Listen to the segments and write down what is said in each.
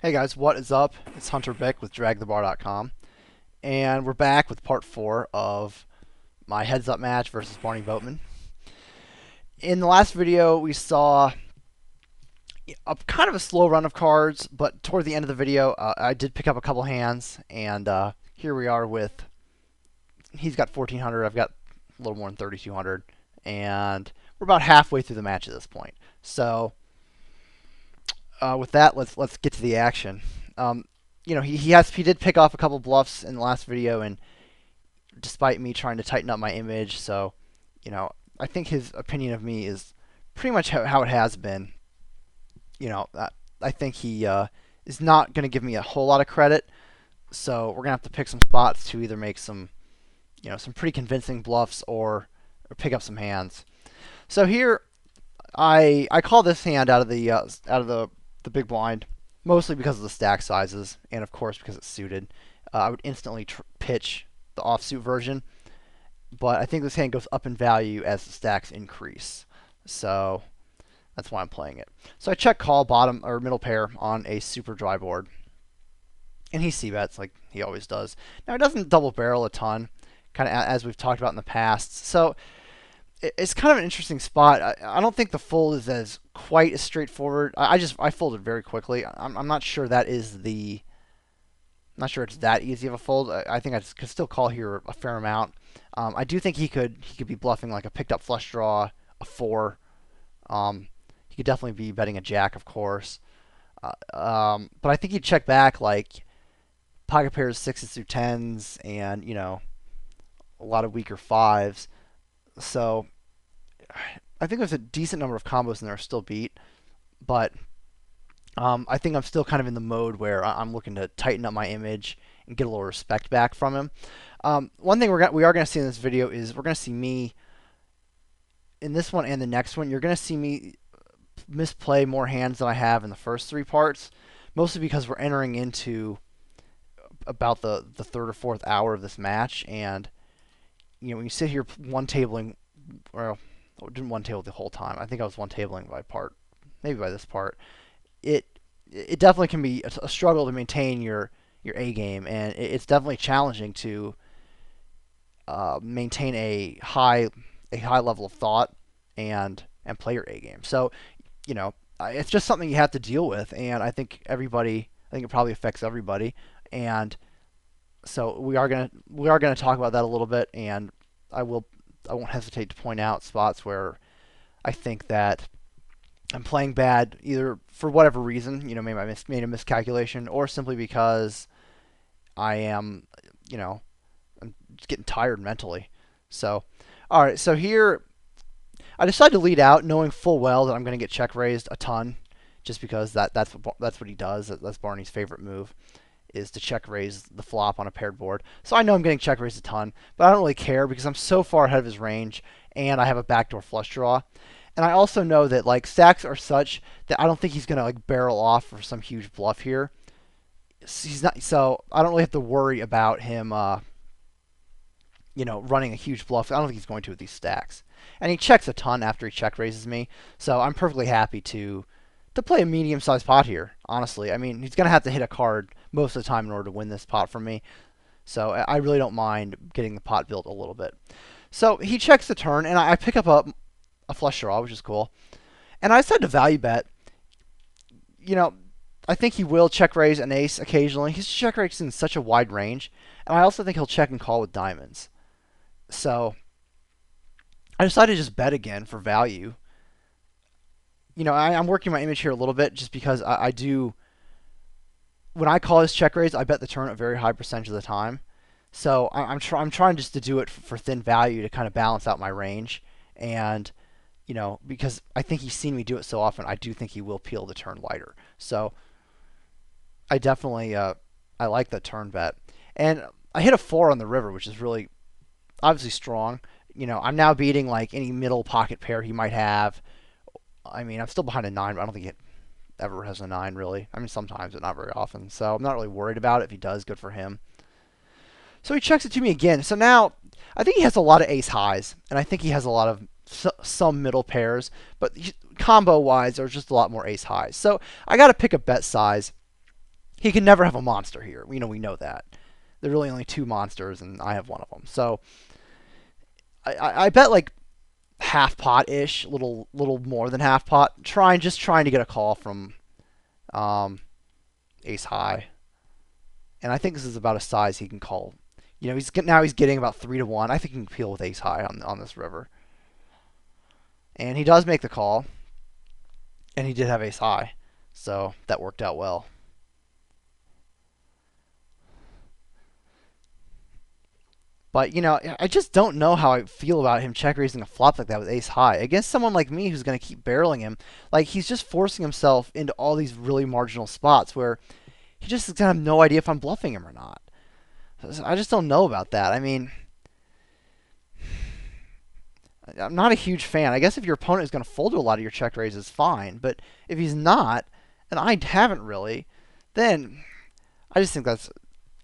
Hey guys, what is up? It's Hunter Beck with DragTheBar.com, and we're back with part 4 of my heads-up match versus Barney Boatman. In the last video, we saw a kind of a slow run of cards, but toward the end of the video, I did pick up a couple hands, and here we are with, he's got 1400, I've got a little more than 3200, and we're about halfway through the match at this point. So, with that, let's get to the action. He did pick off a couple bluffs in the last video, and despite me trying to tighten up my image, so I think his opinion of me is pretty much how it has been. I think he is not going to give me a whole lot of credit, so we're gonna have to pick some spots to either make some pretty convincing bluffs or pick up some hands. So here, I call this hand out of the big blind, mostly because of the stack sizes, and of course because it's suited. I would instantly pitch the offsuit version, but I think this hand goes up in value as the stacks increase. So that's why I'm playing it. So I check call bottom or middle pair on a super dry board, and he c-bets like he always does. Now he doesn't double barrel a ton, kind of as we've talked about in the past. So it's kind of an interesting spot. I don't think the fold is as quite as straightforward. I folded very quickly. I'm not sure I'm not sure it's that easy of a fold. I think I could still call here a fair amount. I do think he could be bluffing like a picked up flush draw, a 4. He could definitely be betting a jack, of course. But I think he'd check back like pocket pairs 6s through 10s and a lot of weaker 5s. So I think there's a decent number of combos in there still beat, but I think I'm still kind of in the mode where I'm looking to tighten up my image and get a little respect back from him. One thing we are going to see in this video is we're going to see me in this one and the next one. You're going to see me misplay more hands than I have in the first 3 parts, mostly because we're entering into about the third or fourth hour of this match, and when you sit here one tabling, well, I didn't one table the whole time. I think I was one tabling by part, maybe by this part. It definitely can be a struggle to maintain your A game, and it's definitely challenging to maintain a high level of thought and play your A game. So it's just something you have to deal with, and I think it probably affects everybody, and so we are gonna talk about that a little bit, and I won't hesitate to point out spots where I think that I'm playing bad, either for whatever reason, maybe I made a miscalculation, or simply because I am, I'm just getting tired mentally. So, all right, so here I decided to lead out, knowing full well that I'm going to get check raised a ton, just because that's what he does. That's Barney's favorite move, is to check raise the flop on a paired board. So I know I'm getting check raised a ton, but I don't really care because I'm so far ahead of his range, and I have a backdoor flush draw. And I also know that like stacks are such that I don't think he's gonna like barrel off for some huge bluff here. He's not, so I don't really have to worry about him, running a huge bluff. I don't think he's going to with these stacks. And he checks a ton after he check raises me, so I'm perfectly happy to play a medium-sized pot here. Honestly, I mean he's gonna have to hit a card most of the time in order to win this pot from me. So I really don't mind getting the pot built a little bit. So he checks the turn, and I pick up a flush draw, which is cool. And I decided to value bet. I think he will check raise an ace occasionally. He's check raising in such a wide range, and I also think he'll check and call with diamonds. So I decided to just bet again for value. I'm working my image here a little bit just because I do. When I call his check raise, I bet the turn a very high percentage of the time. So I'm trying just to do it for thin value to kind of balance out my range, and because I think he's seen me do it so often, I do think he will peel the turn wider. So I definitely I like the turn bet, and I hit a 4 on the river, which is really obviously strong. I'm now beating like any middle pocket pair he might have. I mean, I'm still behind a 9, but I don't think he ever has a 9 really. I mean, sometimes, but not very often. So I'm not really worried about it. If he does, good for him. So he checks it to me again. So now I think he has a lot of ace highs, and I think he has a lot of some middle pairs, but combo wise, there's just a lot more ace highs. So I got to pick a bet size, He can never have a monster here. We know that. There are really only two monsters, and I have one of them. So I bet like half pot ish, little more than half pot. Just trying to get a call from ace high, and I think this is about a size he can call. He's getting about 3-1. I think he can peel with ace high on this river, and he does make the call, and he did have ace high, so that worked out well. But, I just don't know how I feel about him check raising a flop like that with ace high. Against someone like me who's going to keep barreling him, like, he's just forcing himself into all these really marginal spots where he just is going to have no idea if I'm bluffing him or not. I just don't know about that. I mean, I'm not a huge fan. I guess if your opponent is going to fold to a lot of your check raises, fine. But if he's not, and I haven't really, then I just think that's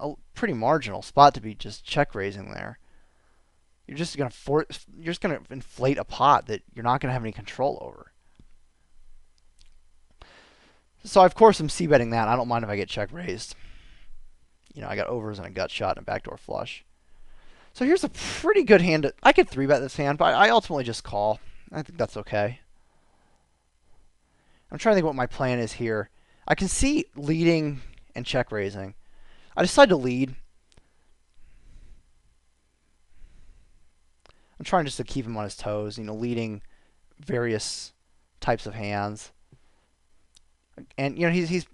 a pretty marginal spot to be just check raising there. You're just gonna inflate a pot that you're not gonna have any control over. So of course I'm c-betting that. I don't mind if I get check raised. I got overs and a gut shot and a backdoor flush. So here's a pretty good hand. I could 3-bet this hand, but I ultimately just call. I think that's okay. I'm trying to think what my plan is here. I can see leading and check raising. I decide to lead. I'm trying just to keep him on his toes, leading various types of hands. And he's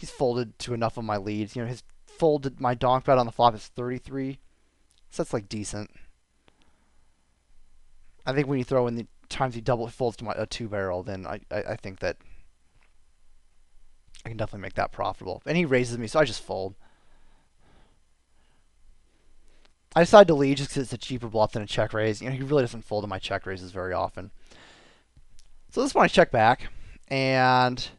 folded to enough of my leads. His folded my donk bet on the flop is 33, so that's like decent. I think when you throw in the times he double folds to a 2-barrel, then I think that I can definitely make that profitable. And he raises me, so I just fold. I decide to lead just because it's a cheaper bluff than a check raise. He really doesn't fold to my check raises very often. So this one I check back, and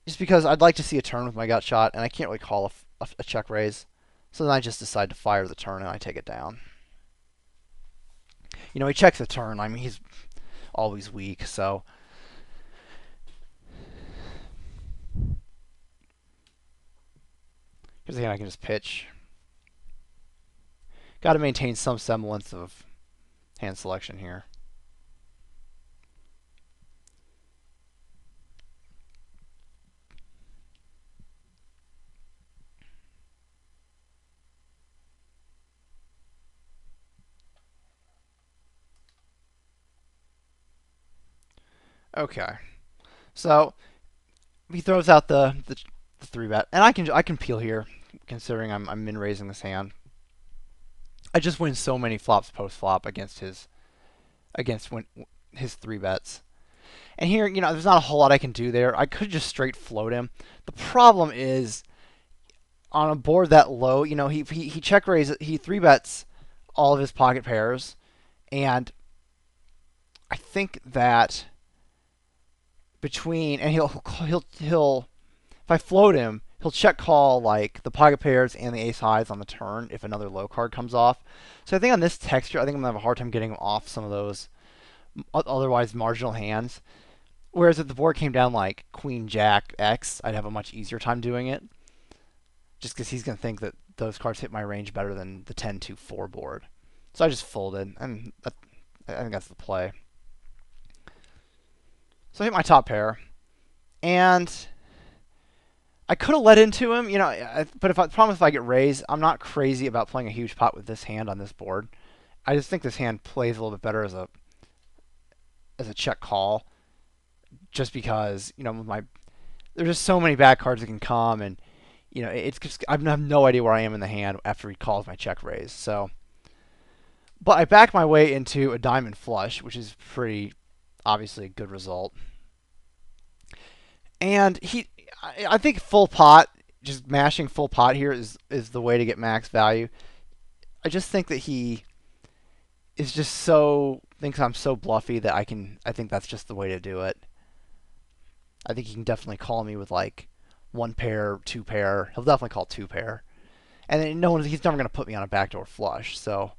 just because I'd like to see a turn with my gut shot, and I can't really call a check raise, so then I just decide to fire the turn and I take it down. He checks the turn. I mean, he's always weak, so here's the hand I can just pitch. Got to maintain some semblance of hand selection here. Okay, so he throws out the 3-bet, and I can peel here, considering I'm min raising this hand. I just win so many flops post flop against his 3-bets. And here, there's not a whole lot I can do there. I could just straight float him. The problem is, on a board that low, he check raises, he 3-bets all of his pocket pairs, and I think that and he'll if I float him, he'll check call like the pocket pairs and the ace highs on the turn if another low card comes off. So I think on this texture, I think I'm gonna have a hard time getting him off some of those otherwise marginal hands. Whereas if the board came down like Queen Jack X, I'd have a much easier time doing it. Just because he's gonna think that those cards hit my range better than the 10-2-4 board. So I just folded, and I think that's the play. So I hit my top pair, and I could have let into him, but the problem if I get raised, I'm not crazy about playing a huge pot with this hand on this board. I just think this hand plays a little bit better as a check call, just because there's just so many bad cards that can come, and it's just I have no idea where I am in the hand after he calls my check raise. So, but I back my way into a diamond flush, which is pretty obviously a good result. And I think full pot, just mashing full pot here is the way to get max value. I just think that he is just thinks I'm so bluffy that I think that's just the way to do it. I think he can definitely call me with like 1 pair, 2 pair. He'll definitely call 2 pair. And then he's never going to put me on a backdoor flush. So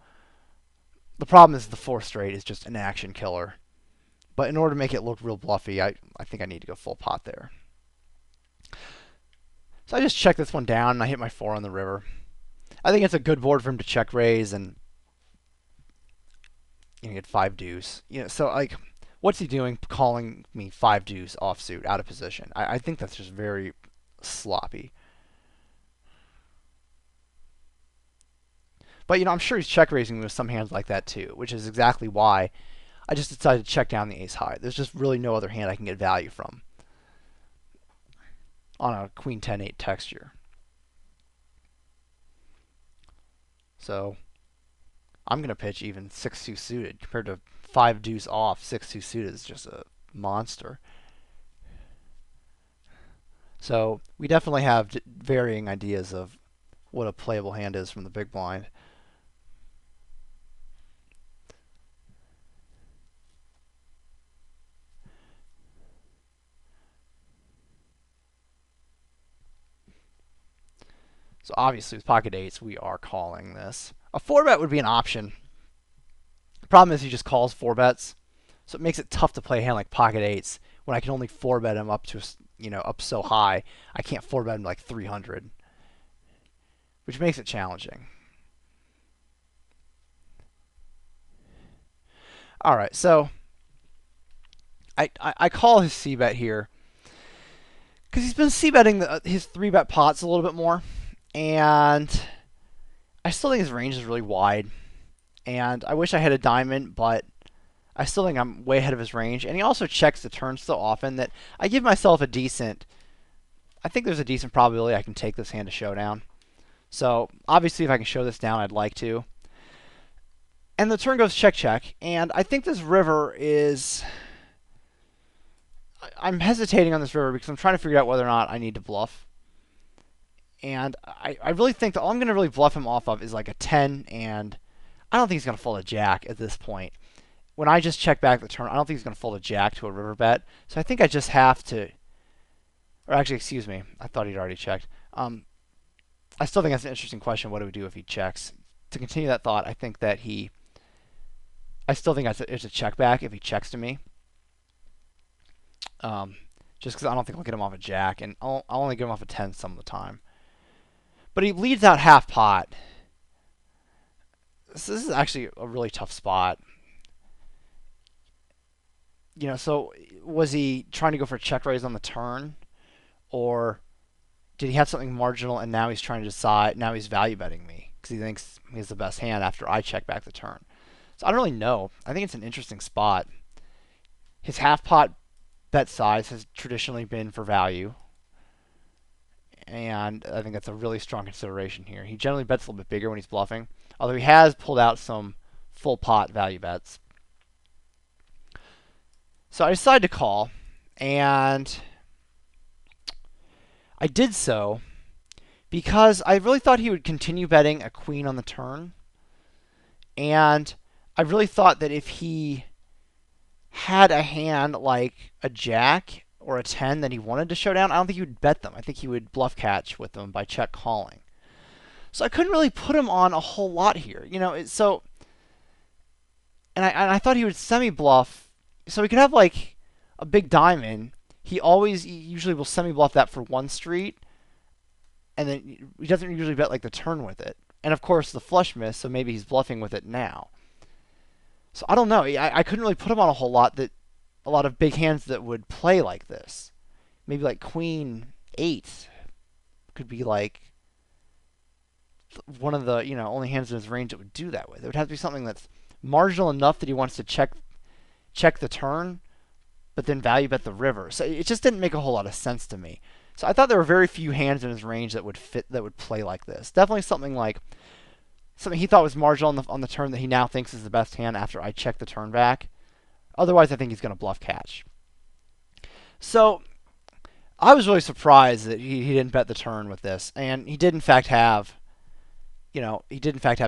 the problem is the 4 straight is just an action killer. But in order to make it look real bluffy, I think I need to go full pot there. So I just check this one down and I hit my 4 on the river. I think it's a good board for him to check raise and get 5 deuce. So like, what's he doing calling me 5 deuce offsuit out of position? I think that's just very sloppy. But I'm sure he's check raising with some hands like that too, which is exactly why I just decided to check down the ace high. There's just really no other hand I can get value from on a queen 10-8 texture. So I'm gonna pitch even 6-2 suited compared to 5 deuce off. 6-2 suited is just a monster. So we definitely have varying ideas of what a playable hand is from the big blind. So obviously with pocket eights, we are calling this. A 4-bet would be an option. The problem is he just calls 4-bets, so it makes it tough to play a hand like pocket eights when I can only 4-bet him up to up so high. I can't 4-bet him like 300, which makes it challenging. All right, so I call his c-bet here because he's been c-betting his 3-bet pots a little bit more, and I still think his range is really wide. And I wish I had a diamond, but I still think I'm way ahead of his range. And he also checks the turn so often that I give myself I think there's a decent probability I can take this hand to showdown. So obviously if I can show this down, I'd like to. And the turn goes check, check. And I think this river is... I'm hesitating on this river because I'm trying to figure out whether or not I need to bluff. And I really think that all I'm going to really bluff him off of is like a 10, and I don't think he's going to fold a jack at this point. When I just check back the turn, I don't think he's going to fold a jack to a river bet. So I think I just have to... Or actually, excuse me. I thought he'd already checked. I still think that's an interesting question. What do we do if he checks? To continue that thought, I think that I still think it's a check back if he checks to me. Just because I don't think I'll get him off a jack, and I'll only get him off a 10 some of the time. But he leads out half pot. So this is actually a really tough spot. So was he trying to go for a check raise on the turn? Or did he have something marginal and now he's trying to decide, now he's value betting me because he thinks he's the best hand after I check back the turn? So I don't really know. I think it's an interesting spot. His half pot bet size has traditionally been for value. And I think that's a really strong consideration here. He generally bets a little bit bigger when he's bluffing, although he has pulled out some full pot value bets. So I decided to call, and I did so because I really thought he would continue betting a queen on the turn. And I really thought that if he had a hand like a jack or a 10 that he wanted to show down, I don't think he would bet them. I think he would bluff catch with them by check calling. So I couldn't really put him on a whole lot here. And I thought he would semi-bluff. So he could have like a big diamond. He usually will semi-bluff that for one street. And then he doesn't usually bet like the turn with it. And of course the flush miss, so maybe he's bluffing with it now. So I don't know. I couldn't really put him on a whole lot a lot of big hands that would play like this. Maybe like queen 8 could be like one of the only hands in his range that would do that with. It would have to be something that's marginal enough that he wants to check the turn, but then value bet the river. So it just didn't make a whole lot of sense to me. So I thought there were very few hands in his range that would play like this. Definitely something he thought was marginal on the turn that he now thinks is the best hand after I check the turn back. Otherwise, I think he's going to bluff catch. So I was really surprised that he didn't bet the turn with this, and he did in fact have,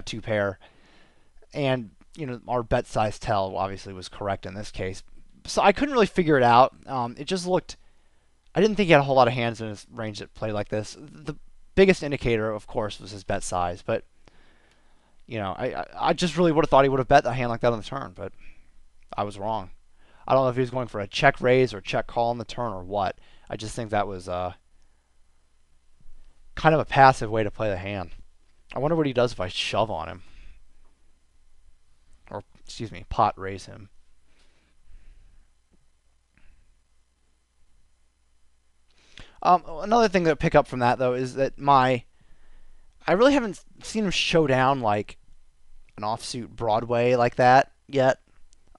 two pair, and our bet size tell obviously was correct in this case. So I couldn't really figure it out. It just looked. I didn't think he had a whole lot of hands in his range that played like this. The biggest indicator, of course, was his bet size, but I just really would have thought he would have bet a hand like that on the turn, but I was wrong. I don't know if he was going for a check raise or check call on the turn or what. I just think that was kind of a passive way to play the hand. I wonder what he does if I shove on him. Or, excuse me, pot raise him. Another thing to pick up from that, though, is that I really haven't seen him show down like an offsuit Broadway like that yet.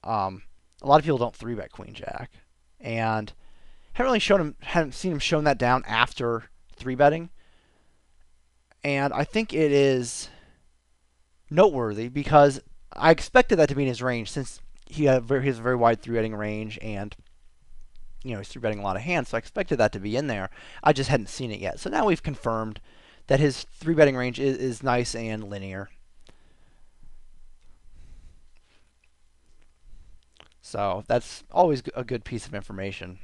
A lot of people don't 3-bet Queen Jack, and haven't seen him shown that down after 3-betting. And I think it is noteworthy because I expected that to be in his range since he has a very wide 3-betting range, and he's 3-betting a lot of hands, so I expected that to be in there. I just hadn't seen it yet. So now we've confirmed that his 3-betting range is nice and linear. So that's always a good piece of information.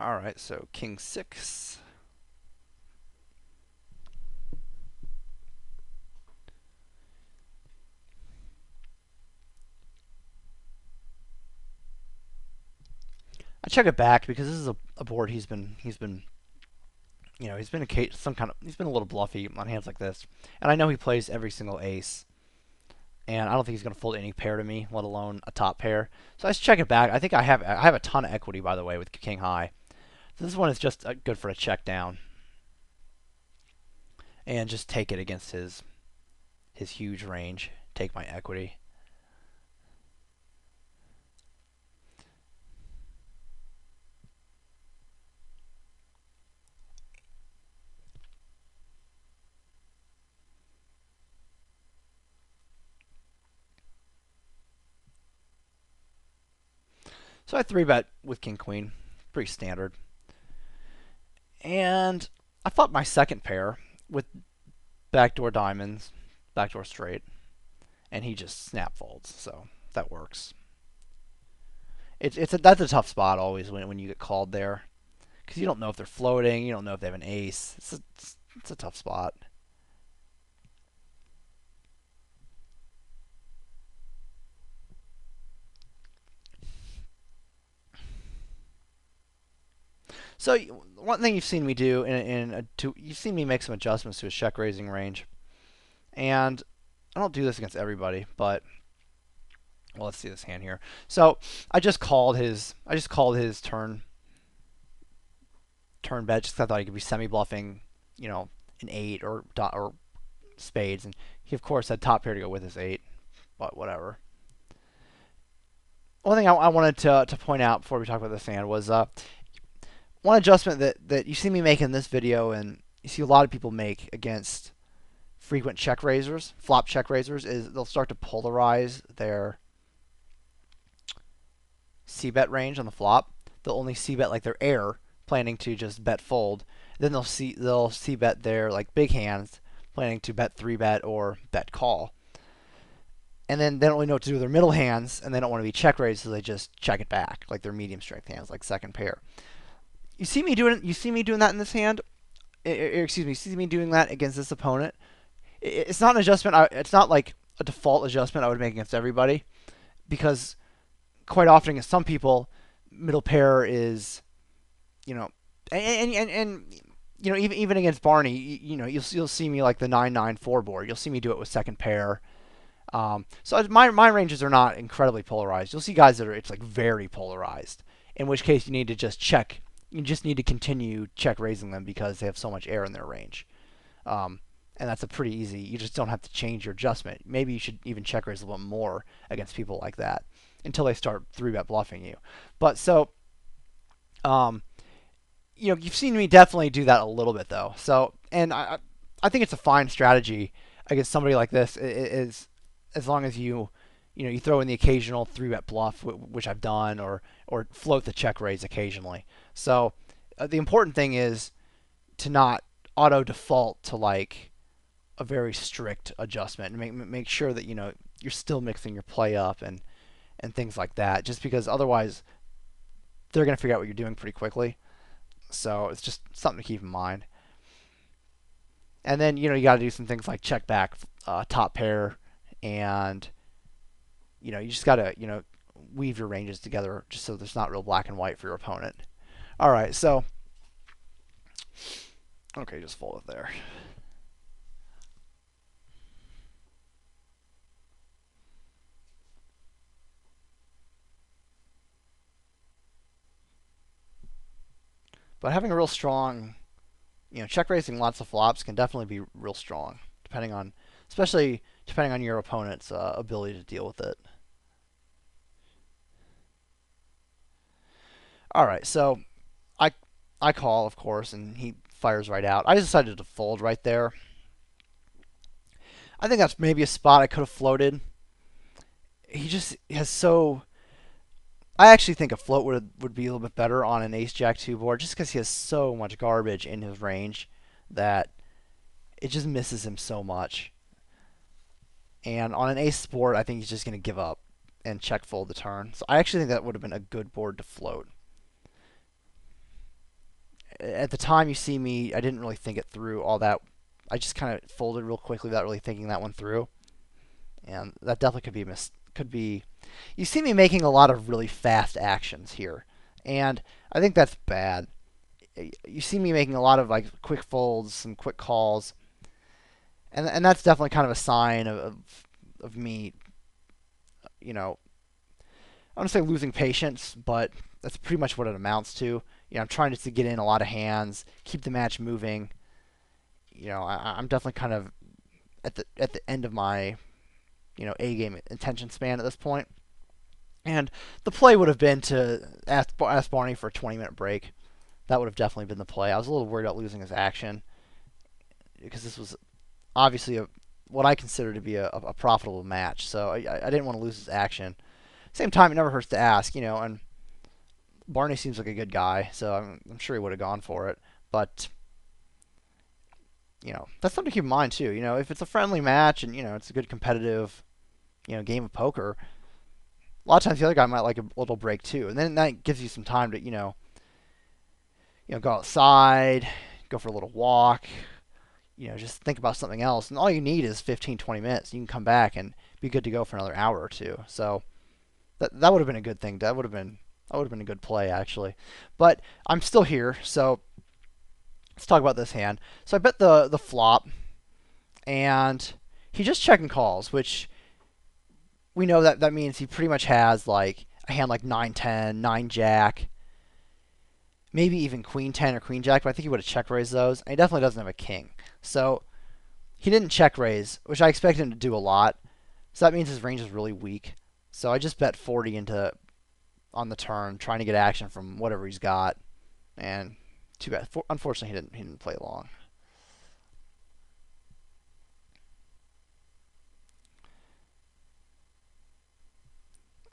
Alright, so King 6. I check it back because this is a board he's been he's been a little bluffy on hands like this, and I know he plays every single ace, and I don't think he's going to fold any pair to me, let alone a top pair. So I just check it back. I think I have a ton of equity, by the way, with King High. So this one is just good for a check down, and just take it against his huge range. Take my equity. So I 3-bet with King Queen, pretty standard. And I fought my second pair with backdoor diamonds, backdoor straight, and he just snap folds, so that works. That's a tough spot always when you get called there, because you don't know if they're floating, you don't know if they have an ace. It's a tough spot. So one thing you've seen me do you've seen me make some adjustments to his check raising range, and I don't do this against everybody, but well, let's see this hand here. So I just called his turn bet just because I thought he could be semi bluffing, an 8 or spades, and he of course had top pair to go with his 8, but whatever. One thing I wanted to point out before we talk about this hand was one adjustment that you see me make in this video, and you see a lot of people make against frequent check raisers, flop check raisers, is they'll start to polarize their c-bet range on the flop. They'll only c-bet like their air, planning to just bet fold. Then they'll c-bet their like big hands, planning to bet 3-bet or bet call. And then they don't really know what to do with their middle hands, and they don't want to be check raised, so they just check it back, like their medium strength hands, like second pair. You see me doing that in this hand. Excuse me, you see me doing that against this opponent. It's not an adjustment. It's not like a default adjustment I would make against everybody, because quite often against some people, middle pair is, and even against Barney, you'll see me like the 9-9-4 board. You'll see me do it with second pair. So my ranges are not incredibly polarized. You'll see guys that it's like very polarized, in which case you need to just check. You just need to continue check raising them because they have so much air in their range. And that's a pretty easy. You just don't have to change your adjustment. Maybe you should even check raise a little more against people like that until they start 3-bet bluffing you. But so, you've seen me definitely do that a little bit though. So, and I think it's a fine strategy against somebody like this. Is as long as you throw in the occasional 3-bet bluff, which I've done, or float the check raise occasionally. So the important thing is to not auto default to like a very strict adjustment, and make sure that you're still mixing your play up and things like that. Just because otherwise they're gonna figure out what you're doing pretty quickly. So it's just something to keep in mind. And then you got to do some things like check back top pair, and you just gotta weave your ranges together just so there's not real black and white for your opponent. All right, so okay, just fold it there. But having a real strong, check raising lots of flops can definitely be real strong, especially depending on your opponent's ability to deal with it. All right, so I I call, of course, and he fires right out. I decided to fold right there. I think that's maybe a spot I could have floated. He just has so. I actually think a float would be a little bit better on an Ace Jack 2 board, just because he has so much garbage in his range that it just misses him so much. And on an Ace board, I think he's just going to give up and check fold the turn. So I actually think that would have been a good board to float. At the time you see me, I didn't really think it through all that. I just kind of folded real quickly without really thinking that one through, and that definitely could be. You see me making a lot of really fast actions here, and I think that's bad. You see me making a lot of like quick folds, some quick calls, and that's definitely kind of a sign of me. I don't want to say losing patience, but that's pretty much what it amounts to. I'm trying to get in a lot of hands, keep the match moving. I'm definitely kind of at the end of my A game attention span at this point. And the play would have been to ask Barney for a 20-minute break. That would have definitely been the play. I was a little worried about losing his action because this was obviously what I consider to be a profitable match. So I didn't want to lose his action. Same time, it never hurts to ask, and Barney seems like a good guy, so I'm sure he would have gone for it. But that's something to keep in mind too. If it's a friendly match and it's a good competitive game of poker, a lot of times the other guy might like a little break too, and then that gives you some time to go outside, go for a little walk, just think about something else, and all you need is 15, 20 minutes. You can come back and be good to go for another hour or two. So that would have been a good thing. That would have been a good play actually. But I'm still here, so let's talk about this hand. So I bet the flop, and he just checking calls, which we know that means he pretty much has like a hand like 9-10, 9-jack, maybe even Queen 10 or Queen Jack, but I think he would have check raised those. And he definitely doesn't have a king. So he didn't check raise, which I expected him to do a lot. So that means his range is really weak. So I just bet 40 into on the turn, trying to get action from whatever he's got. And too bad. Unfortunately, he didn't play long.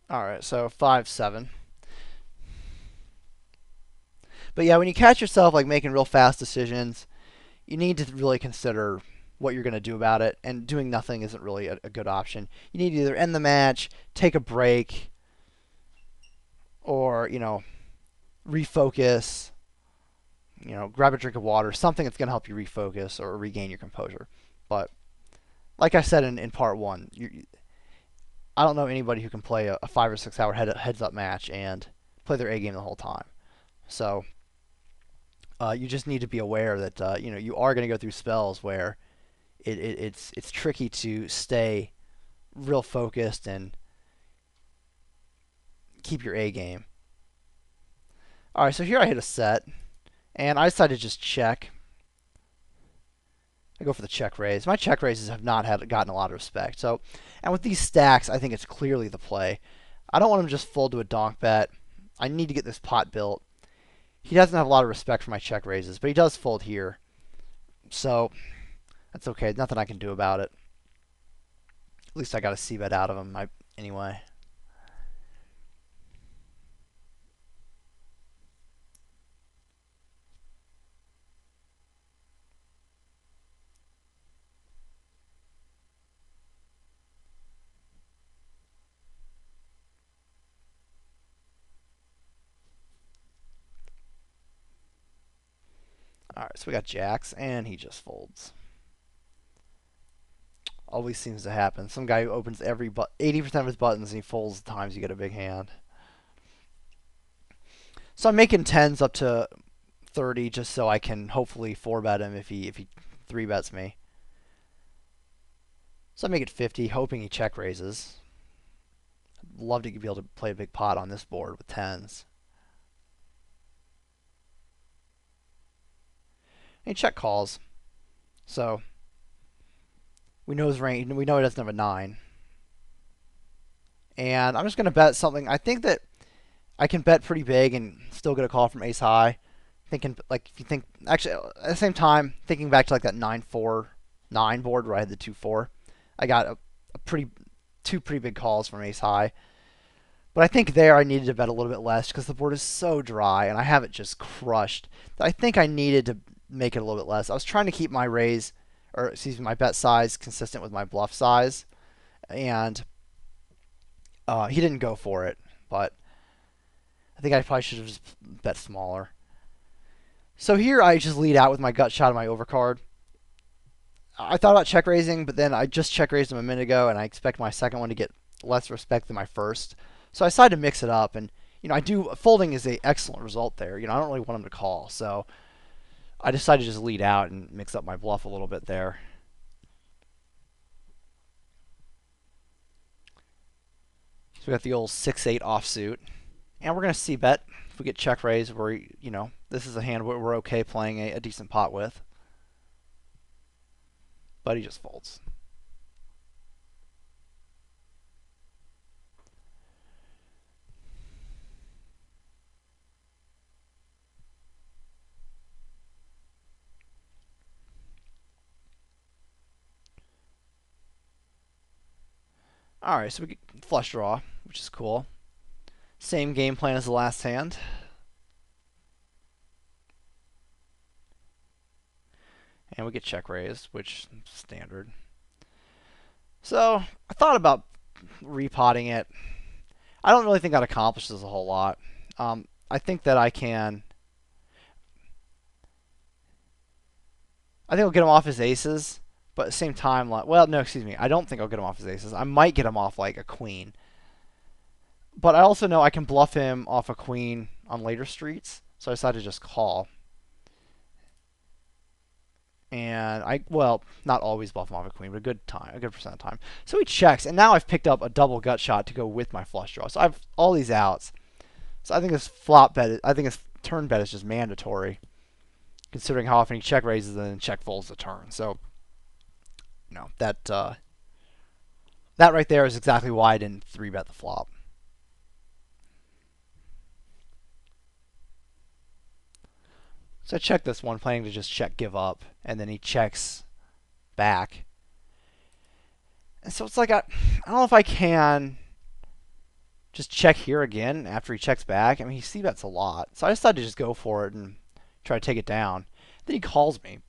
All right, so 5-7. But yeah, when you catch yourself like making real fast decisions, you need to really consider what you're going to do about it. And doing nothing isn't really a good option. You need to either end the match, take a break, or refocus. Grab a drink of water, something that's going to help you refocus or regain your composure. But like I said in part one, I don't know anybody who can play a 5 or 6 hour heads up match and play their A game the whole time. So you just need to be aware that you are going to go through spells where it's tricky to stay real focused and keep your A game. All right, so here I hit a set, and I decided to just check. I go for the check raise. My check raises have not gotten a lot of respect. So, and with these stacks, I think it's clearly the play. I don't want him to just fold to a donk bet. I need to get this pot built. He doesn't have a lot of respect for my check raises, but he does fold here. So that's okay. Nothing I can do about it. At least I got a c-bet out of him anyway. All right, so we got jacks, and he just folds. Always seems to happen. Some guy who opens 80% of his buttons and he folds the times you get a big hand. So I'm making 10s up to 30 just so I can hopefully 4-bet him if he 3-bets me. So I make it 50, hoping he check raises. I'd love to be able to play a big pot on this board with 10s. And he check calls. So we know his range. We know he doesn't have a 9. And I'm just going to bet something. I think that I can bet pretty big and still get a call from ace high. Thinking, like, if you think, actually, at the same time, thinking back to like that 9-4-9 board where I had the 2-4, I got two pretty big calls from ace high. But I think there I needed to bet a little bit less because the board is so dry and I have it just crushed. I think I needed to make it a little bit less. I was trying to keep my raise, or excuse me, my bet size consistent with my bluff size, and he didn't go for it. But I think I probably should have just bet smaller. So here I just lead out with my gut shot of my overcard. I thought about check raising, but then I just check raised him a minute ago, and I expect my second one to get less respect than my first. So I decided to mix it up, and folding is an excellent result there. I don't really want him to call, so I decided to just lead out and mix up my bluff a little bit there. So we got the old 6-8 offsuit, and we're gonna see bet if we get check raise. Where this is a hand where we're okay playing a decent pot with, but he just folds. Alright, so we get flush draw, which is cool. Same game plan as the last hand. And we get check raised, which is standard. So I thought about repotting it. I don't really think that accomplishes a whole lot. I think that I think I'll get him off his aces. But at the same time, well, no, excuse me. I don't think I'll get him off his aces. I might get him off like a queen. But I also know I can bluff him off a queen on later streets. So I decided to just call. And not always bluff him off a queen, but a good percent of time. So he checks, and now I've picked up a double gut shot to go with my flush draw. So I have all these outs. So I think his turn bet is just mandatory, considering how often he check raises and then check folds the turn. So that right there is exactly why I didn't 3-bet the flop. So I check this one, planning to just check give up, and then he checks back. And so it's like I don't know if I can just check here again after he checks back. I mean, he c-bets a lot. So I decided to just go for it and try to take it down. Then he calls me,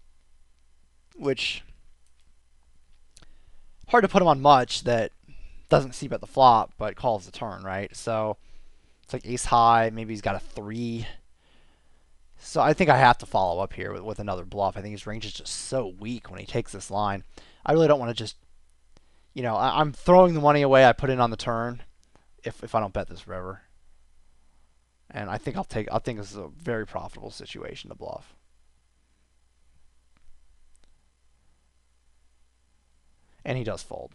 which hard to put him on much that doesn't c-bet the flop, but calls the turn, right? So it's like ace high, maybe he's got a 3. So I think I have to follow up here with another bluff. I think his range is just so weak when he takes this line. I really don't want to just, I'm throwing the money away I put in on the turn if I don't bet this river. And I think I think this is a very profitable situation to bluff. And he does fold.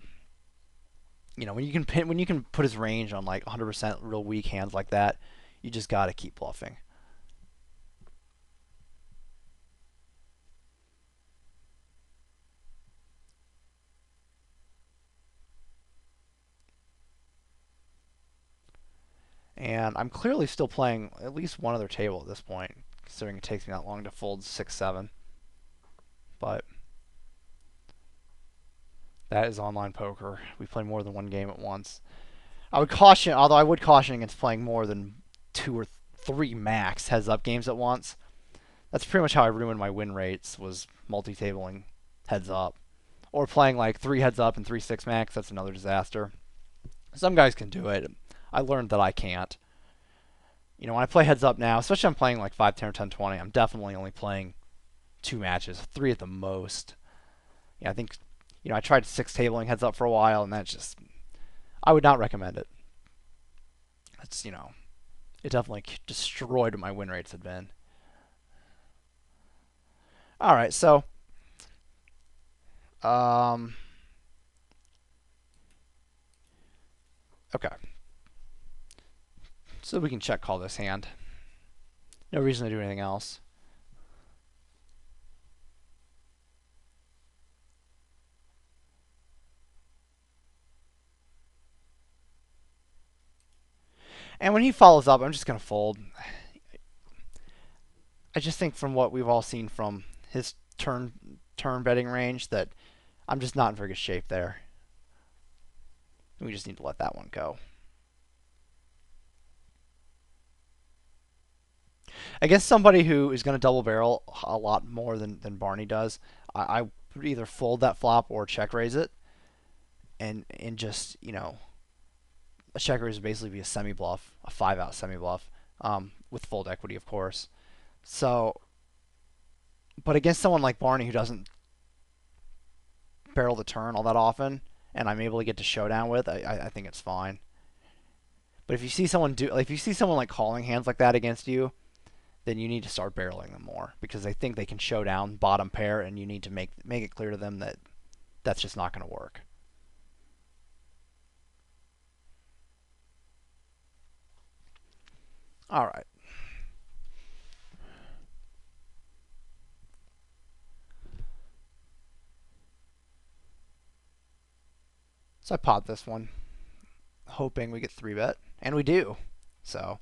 When you can put his range on like 100% real weak hands like that, you just got to keep bluffing. And I'm clearly still playing at least one other table at this point, considering it takes me that long to fold 6-7. But that is online poker. We play more than one game at once. Although I would caution against playing more than 2 or 3 max heads-up games at once. That's pretty much how I ruined my win rates, was multi-tabling heads-up. Or playing like 3 heads-up and 3 6 max. That's another disaster. Some guys can do it. I learned that I can't. When I play heads-up now, especially I'm playing like 5, 10, or 10, 20, I'm definitely only playing 2 matches, 3 at the most. I think I tried 6 tabling heads up for a while, and that's just, I would not recommend it. It's, it definitely destroyed what my win rates had been. All right, so um, okay, so we can check call this hand. No reason to do anything else. And when he follows up, I'm just gonna fold. I just think from what we've all seen from his turn betting range that I'm just not in very good shape there. We just need to let that one go. Against somebody who is going to double barrel a lot more than Barney does, I would either fold that flop or check raise it, and just a check raise would basically be a semi bluff, a 5-out semi bluff, with fold equity, of course. So, but against someone like Barney who doesn't barrel the turn all that often, and I'm able to get to showdown with, I think it's fine. But if you see someone like calling hands like that against you, then you need to start barreling them more because they think they can show down bottom pair, and you need to make it clear to them that that's just not going to work. All right. So I pot this one, hoping we get 3-bet, and we do. So,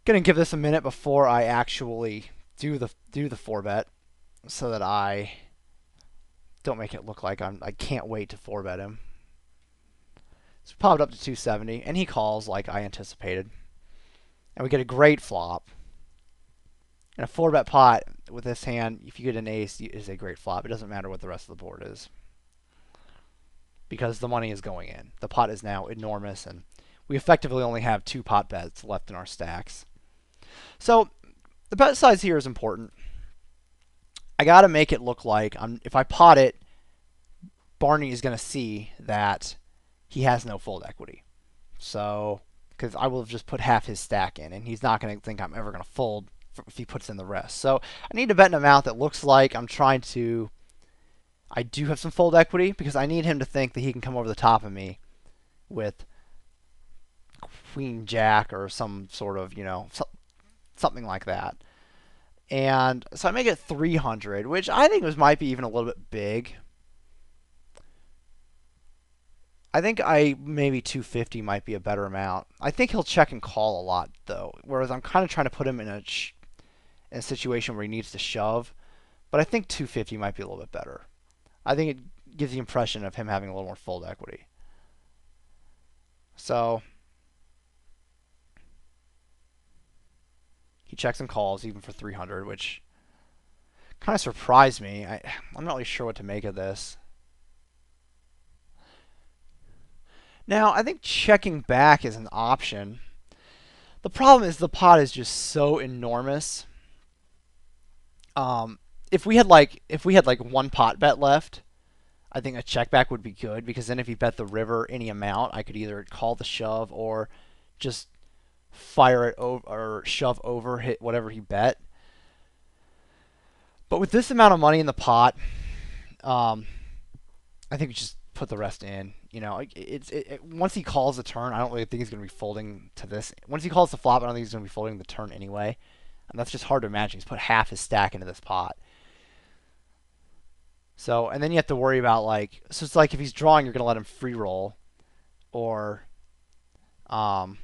gonna give this a minute before I actually do the 4-bet, so that I don't make it look like I can't wait to 4-bet him. So popped up to 270, and he calls like I anticipated, and we get a great flop. And a 4-bet pot with this hand, if you get an ace, is a great flop. It doesn't matter what the rest of the board is, because the money is going in. The pot is now enormous, and we effectively only have 2 pot bets left in our stacks. So the bet size here is important. I got to make it look like if I pot it, Barney is going to see that he has no fold equity. So, because I will have just put half his stack in, and he's not going to think I'm ever going to fold if he puts in the rest. So I need to bet an amount that looks like I do have some fold equity, because I need him to think that he can come over the top of me with Queen Jack or some sort of, something like that. And so I make it 300, which I think might be even a little bit big. I think maybe 250 might be a better amount. I think he'll check and call a lot, though, whereas I'm kind of trying to put him in a situation where he needs to shove. But I think 250 might be a little bit better. I think it gives the impression of him having a little more fold equity. So he checks and calls even for 300, which kind of surprised me. I'm not really sure what to make of this. Now, I think checking back is an option. The problem is the pot is just so enormous. If we had like 1 pot bet left, I think a check back would be good, because then if he bet the river any amount, I could either call the shove or just fire it over or shove over, hit whatever he bet. But with this amount of money in the pot, I think we just put the rest in. Once he calls the turn, I don't really think he's going to be folding to this. Once he calls the flop, I don't think he's going to be folding the turn anyway. And that's just hard to imagine. He's put half his stack into this pot. So, and then you have to worry about so it's like if he's drawing, you're going to let him free roll, or, and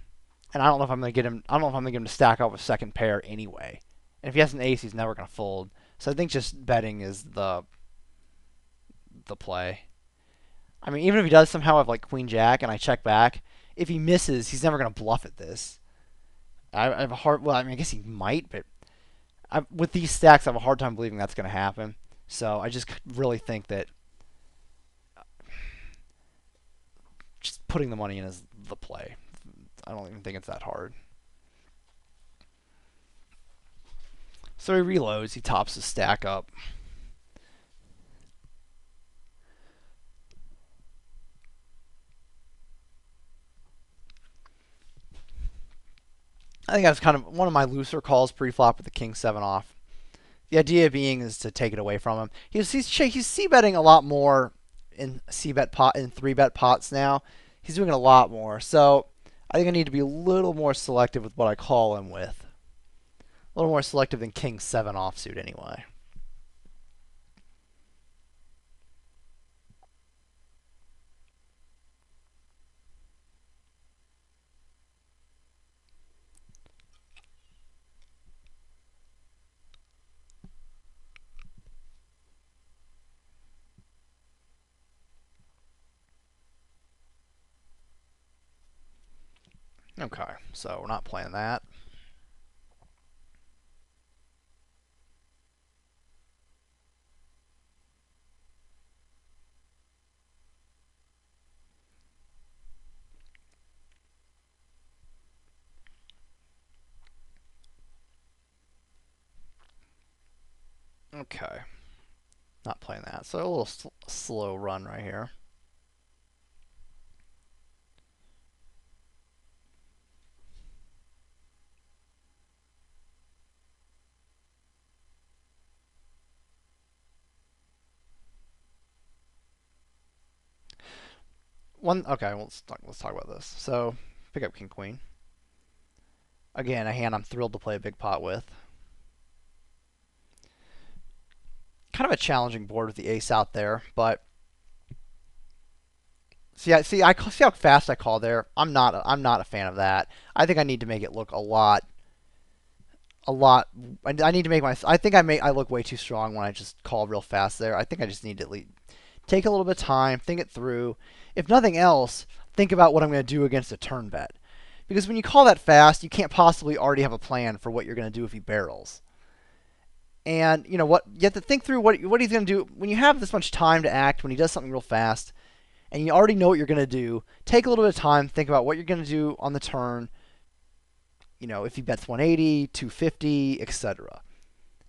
I don't know if I'm going to get him. I don't know if I'm going to get him to stack up with second pair anyway. And if he has an ace, he's never going to fold. So I think just betting is the play. I mean, even if he does somehow have Queen Jack and I check back, if he misses, he's never going to bluff at this. I have a hard. Well, I mean, I guess he might, but with these stacks, I have a hard time believing that's going to happen. So I just really think that just putting the money in is the play. I don't even think it's that hard. So he reloads. He tops his stack up. I think that's kind of one of my looser calls pre-flop with the king 7 off. The idea being is to take it away from him. He's c-betting a lot more in c-bet pot in 3-bet pots now. He's doing it a lot more. So I think I need to be a little more selective with what I call him with. A little more selective than king 7 offsuit anyway. Okay, so we're not playing that. Okay, not playing that. So a little slow run right here. Okay, let's talk about this. So pick up king queen. Again, a hand I'm thrilled to play a big pot with. Kind of a challenging board with the ace out there, but see how fast I call there. I'm not a fan of that. I think I need to make it look a lot. I need to make my. I think I look way too strong when I just call real fast there. I think I just need to take a little bit of time, think it through. If nothing else, think about what I'm going to do against a turn bet. Because when you call that fast, you can't possibly already have a plan for what you're going to do if he barrels. And you know what? You have to think through what he's going to do when you have this much time to act. When he does something real fast, and you already know what you're going to do, take a little bit of time, think about what you're going to do on the turn. You know, if he bets 180, 250, etc.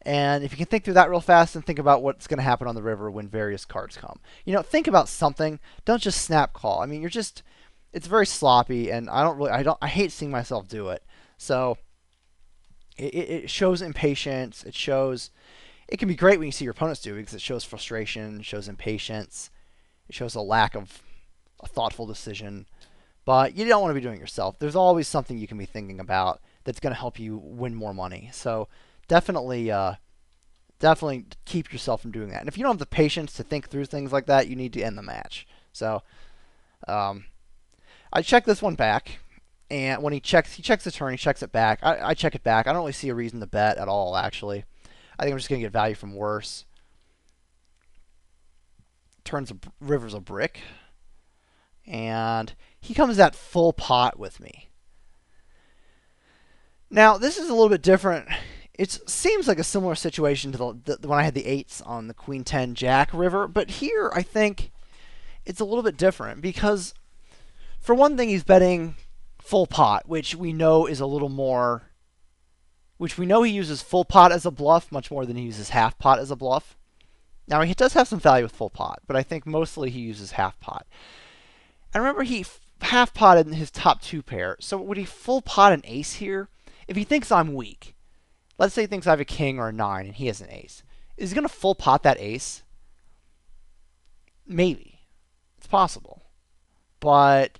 And if you can think through that real fast and think about what's going to happen on the river when various cards come. You know, think about something. Don't just snap call. I mean, it's very sloppy, and I hate seeing myself do it. So it shows impatience. It can be great when you see your opponents do it because it shows frustration, it shows impatience, it shows a lack of a thoughtful decision. But you don't want to be doing it yourself. There's always something you can be thinking about that's going to help you win more money. So definitely keep yourself from doing that. And if you don't have the patience to think through things like that, you need to end the match. So I check this one back, and when he checks the turn, he checks it back. I check it back. I don't really see a reason to bet at all, actually. I think I'm just going to get value from worse. River's a brick. And he comes at full pot with me. Now, this is a little bit different. It seems like a similar situation to the when I had the 8s on the Queen 10 Jack river, but here I think it's a little bit different because, for one thing, he's betting full pot, which we know is a little more. Which we know he uses full pot as a bluff much more than he uses half pot as a bluff. Now, he does have some value with full pot, but I think mostly he uses half pot. And remember, he half potted in his top 2 pair. So would he full pot an ace here? If he thinks I'm weak, let's say he thinks I have a king or a 9 and he has an ace, is he going to full pot that ace? Maybe. It's possible. But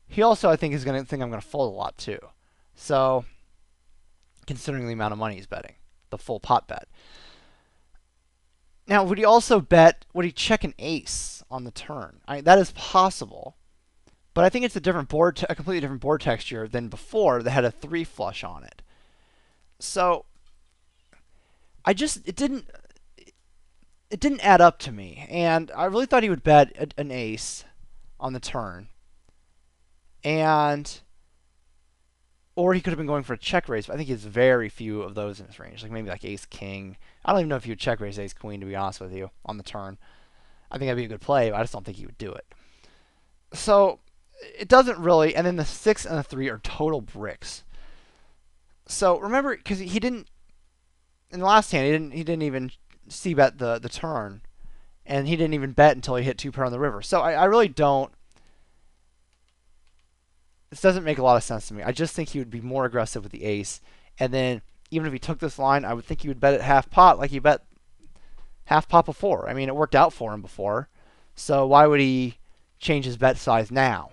he also, I think, is going to think I'm going to fold a lot too. So, considering the amount of money he's betting, the full pot bet. Now, would he check an ace on the turn? That is possible. But I think it's a completely different board texture than before that had a 3 flush on it. So, it didn't add up to me. And I really thought he would bet an ace on the turn. Or he could have been going for a check raise, but I think he has very few of those in his range. Like maybe like ace king. I don't even know if he would check raise ace queen, to be honest with you, on the turn. I think that'd be a good play, but I just don't think he would do it. So it doesn't really. And then the 6 and the 3 are total bricks. So remember, because he didn't in the last hand, he didn't even c-bet the turn, and he didn't even bet until he hit 2 pair on the river. So I really don't. this doesn't make a lot of sense to me. I just think he would be more aggressive with the ace, and then even if he took this line, I would think he would bet at half pot like he bet half pot before. I mean, it worked out for him before, so why would he change his bet size now?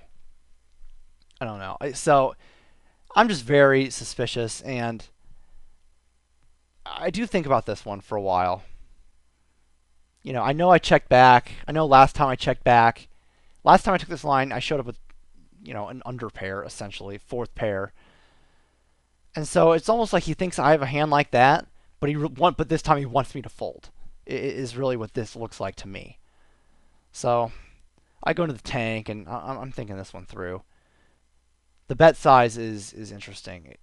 I don't know. So I'm just very suspicious, and I do think about this one for a while. I know I checked back. I know last time I checked back, last time I took this line, I showed up with, an under pair, essentially, fourth pair. And so it's almost like he thinks I have a hand like that, but this time he wants me to fold. It is really what this looks like to me. So I go into the tank, and I'm thinking this one through. The bet size is interesting.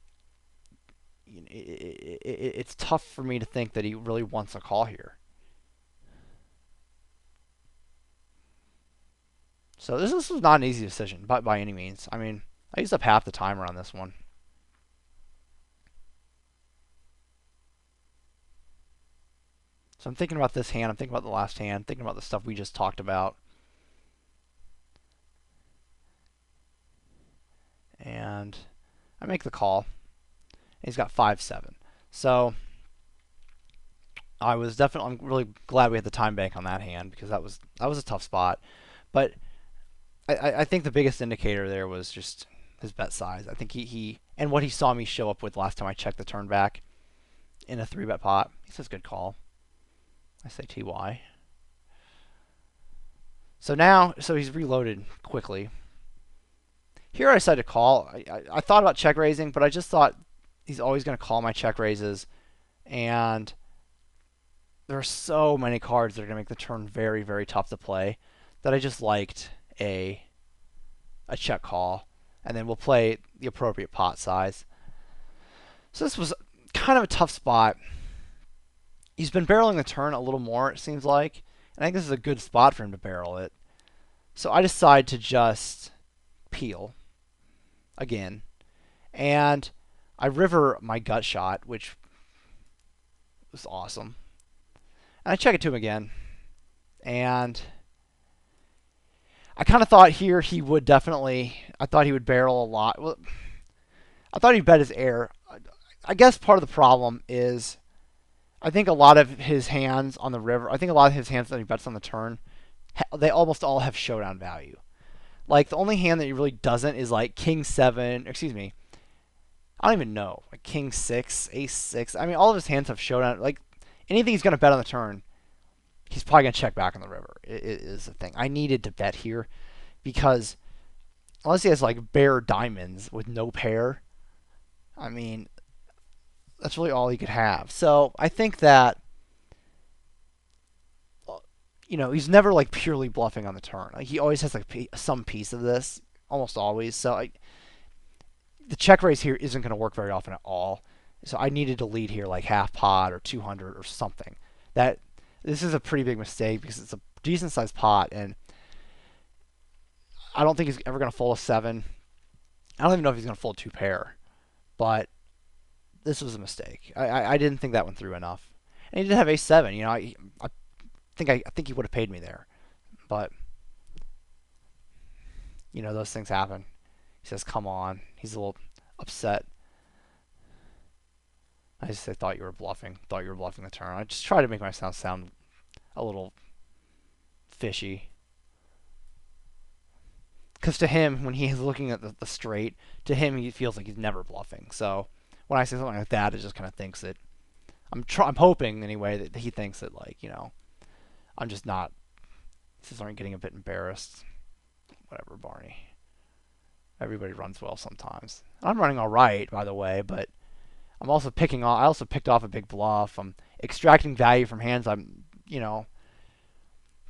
It's tough for me to think that he really wants a call here. So this was not an easy decision by any means. I mean, I used up half the timer on this one. So I'm thinking about this hand. I'm thinking about the last hand. Thinking about the stuff we just talked about. And I make the call. He's got 5-7. So I'm really glad we had the time bank on that hand, because that was a tough spot. But I think the biggest indicator there was just his bet size. I think he and what he saw me show up with last time I checked the turn back in a 3-bet pot. He says good call. I say TY. So he's reloaded quickly. Here I decided to call. I thought about check raising, but I just thought he's always going to call my check raises, and there are so many cards that are going to make the turn very, very tough to play that I just liked a check call, and then we'll play the appropriate pot size. So this was kind of a tough spot. He's been barreling the turn a little more, it seems like, and I think this is a good spot for him to barrel it. So I decide to just peel again, and I river my gut shot, which was awesome. And I check it to him again, and I kind of thought here he would I thought he would barrel a lot. Well, I thought he'd bet his air. I guess part of the problem is I think a lot of his hands on the river, I think a lot of his hands that he bets on the turn, they almost all have showdown value. Like, the only hand that he really doesn't is like King 7, excuse me, I don't even know, like King 6, Ace 6. I mean, all of his hands have showdown. Like, anything he's going to bet on the turn, he's probably going to check back on the river. It is the thing. I needed to bet here because unless he has like bare diamonds with no pair, I mean, that's really all he could have. So I think that, he's never like purely bluffing on the turn. Like, he always has like some piece of this, almost always. So the check raise here isn't going to work very often at all. So I needed to lead here like half pot or 200 or something. This is a pretty big mistake because it's a decent sized pot, and I don't think he's ever going to fold a 7. I don't even know if he's going to fold 2 pair, but this was a mistake. I didn't think that one through enough, and he did have Ace 7. I think he would have paid me there, but those things happen. He says, "Come on." He's a little upset. I just thought you were bluffing. Thought you were bluffing the turn. I just try to make myself sound a little fishy. Because to him, when he's looking at the straight, to him he feels like he's never bluffing. So when I say something like that, it just kind of thinks that I'm hoping anyway that he thinks that, like, I'm just not. This is getting a bit embarrassed. Whatever, Barney. Everybody runs well sometimes. I'm running all right, by the way, but I'm also I also picked off a big bluff. I'm extracting value from hands I'm,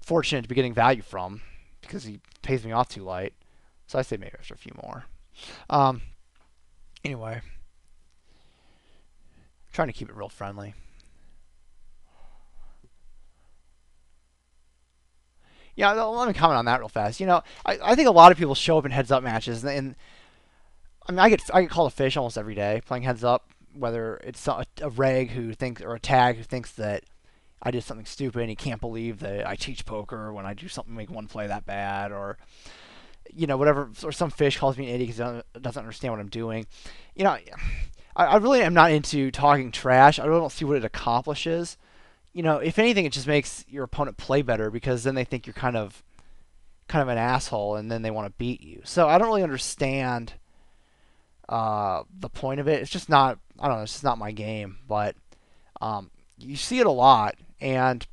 fortunate to be getting value from because he pays me off too light. So I say maybe after a few more. Anyway, trying to keep it real friendly. Yeah, let me comment on that real fast. I think a lot of people show up in heads-up matches, and I mean, I get called a fish almost every day playing heads-up, whether it's a reg who thinks, or a tag who thinks that I did something stupid and he can't believe that I teach poker when I do something make one play that bad, or whatever, or some fish calls me an idiot because doesn't understand what I'm doing. You know, I really am not into talking trash. I really don't see what it accomplishes. If anything, it just makes your opponent play better because then they think you're kind of an asshole, and then they want to beat you. So I don't really understand the point of it. It's just not. I don't know. It's just not my game. But you see it a lot, and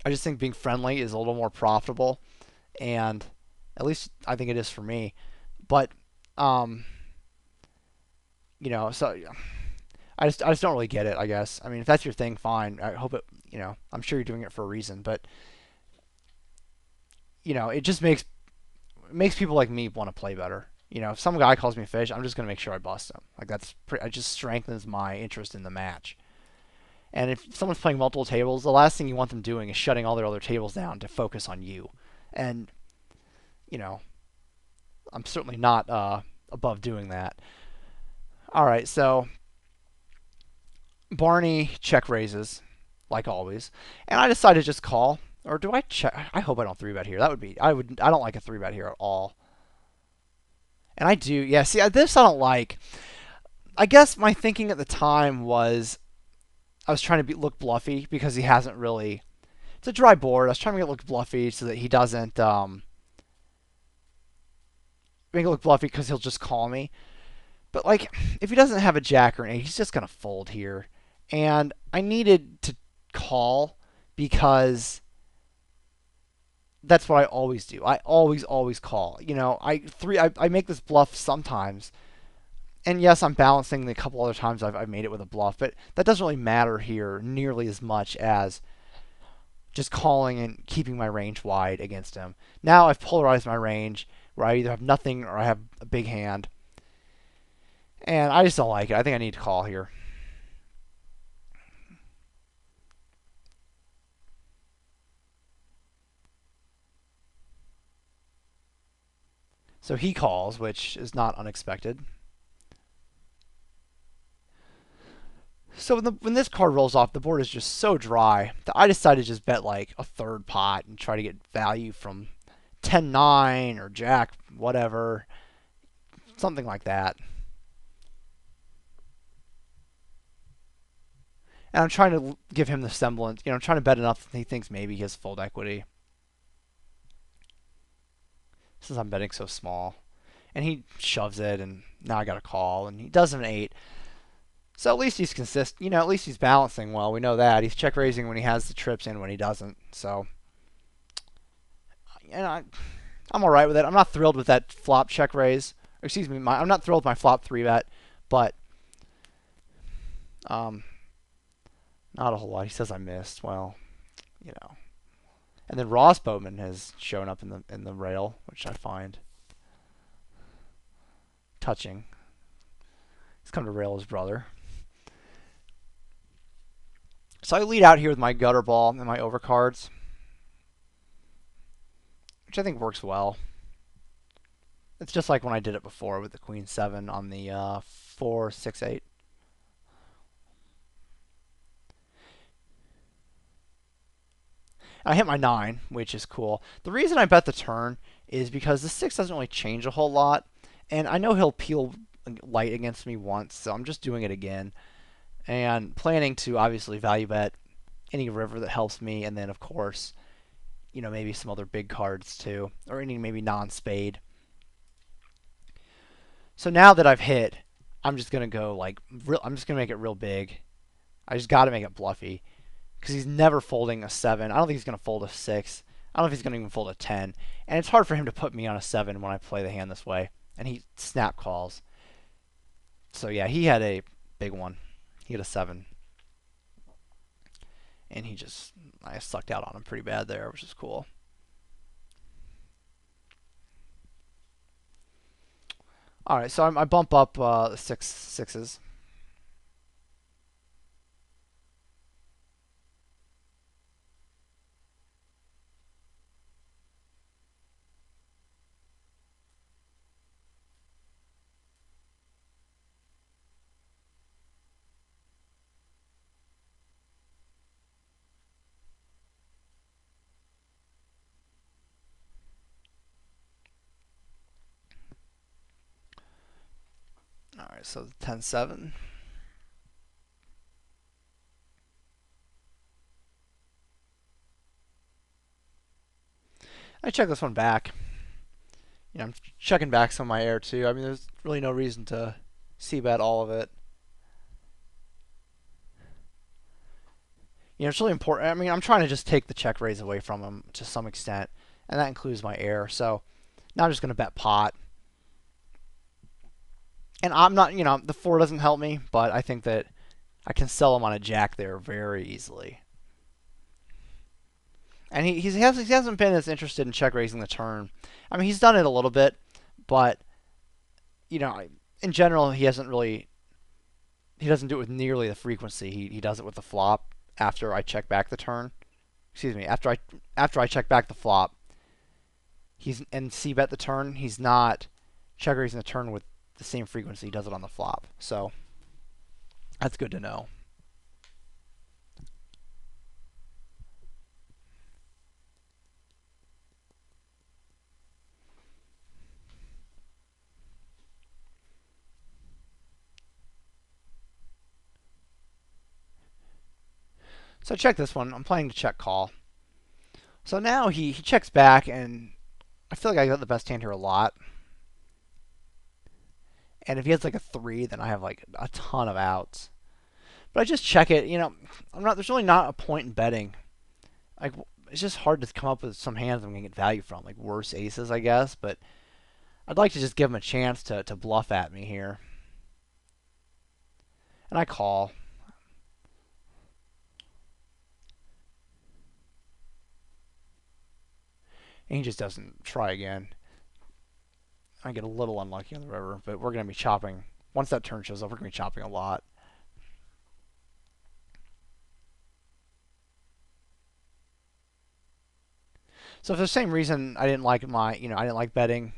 I just think being friendly is a little more profitable, and at least I think it is for me. But um, so I just don't really get it. I guess. I mean, if that's your thing, fine. I hope it. I'm sure you're doing it for a reason, but it just makes people like me want to play better. If some guy calls me a fish, I'm just gonna make sure I bust him. Like it just strengthens my interest in the match. And if someone's playing multiple tables, the last thing you want them doing is shutting all their other tables down to focus on you. And you know, I'm certainly not above doing that. All right, so Barney check raises, like always, and I decided to just call. Or do I check? I hope I don't three bet here. That would be. I don't like a three bet here at all. And I do. Yeah. See, this I don't like. I guess my thinking at the time was I was trying to look bluffy because he hasn't really. It's a dry board. I was trying to make it look bluffy so that he doesn't make it look bluffy because he'll just call me. But like, if he doesn't have a jack or an eight, he's just gonna fold here. And I needed to call because that's what I always do. I always call. I make this bluff sometimes. And yes, I'm balancing the couple other times I've made it with a bluff, but that doesn't really matter here nearly as much as just calling and keeping my range wide against him. Now I've polarized my range where I either have nothing or I have a big hand. And I just don't like it. I think I need to call here. So he calls, which is not unexpected. So when this card rolls off, the board is just so dry that I decided to just bet like a third pot and try to get value from 10-9 or jack, whatever. Something like that. And I'm trying to give him the semblance. I'm trying to bet enough that he thinks maybe he has fold equity. Since I'm betting so small. And he shoves it, and now I got a call, and he does an 8. So at least he's consistent. At least he's balancing well. We know that. He's check raising when he has the trips in, when he doesn't. So, I'm all right with it. I'm not thrilled with that flop check raise. Excuse me, I'm not thrilled with my flop 3-bet, but not a whole lot. He says I missed. Well, you know. And then Ross Boatman has shown up in the rail, which I find touching. He's come to rail his brother. So I lead out here with my gutter ball and my overcards, which I think works well. It's just like when I did it before with the Queen 7 on the 4-6-8. I hit my 9, which is cool. The reason I bet the turn is because the 6 doesn't really change a whole lot, and I know he'll peel light against me once, so I'm just doing it again. And planning to obviously value bet any river that helps me, and then of course, maybe some other big cards too, or any maybe non-spade. So now that I've hit, I'm just gonna go I'm just gonna make it real big. I just got to make it bluffy because he's never folding a 7. I don't think he's gonna fold a 6. I don't know if he's gonna even fold a 10. And it's hard for him to put me on a 7 when I play the hand this way. And he snap calls. So yeah, he had a big one. He had a 7. And I sucked out on him pretty bad there, which is cool. All right, so I bump up the 6-6s. Alright, so 10-7. I check this one back. I'm checking back some of my air too. I mean, there's really no reason to c-bet all of it. It's really important. I mean, I'm trying to just take the check raise away from him to some extent, and that includes my air. So now I'm just going to bet pot. And I'm not, the 4 doesn't help me, but I think that I can sell him on a jack there very easily. And he hasn't been as interested in check raising the turn. I mean, he's done it a little bit, but, in general, he doesn't do it with nearly the frequency he does it with the flop after I check back the turn. Excuse me, after I check back the flop, he's and c-bet the turn. He's not check raising the turn with the same frequency he does it on the flop. So that's good to know. So check this one. I'm playing to check call. So now he checks back, and I feel like I got the best hand here a lot. And if he has like a 3, then I have like a ton of outs. But I just check it. There's really not a point in betting. Like, it's just hard to come up with some hands I'm gonna get value from, like worse aces, I guess. But I'd like to just give him a chance to bluff at me here. And I call. And he just doesn't try again. I get a little unlucky on the river, but we're going to be chopping. Once that turn shows up, we're going to be chopping a lot. So for the same reason I didn't like I didn't like betting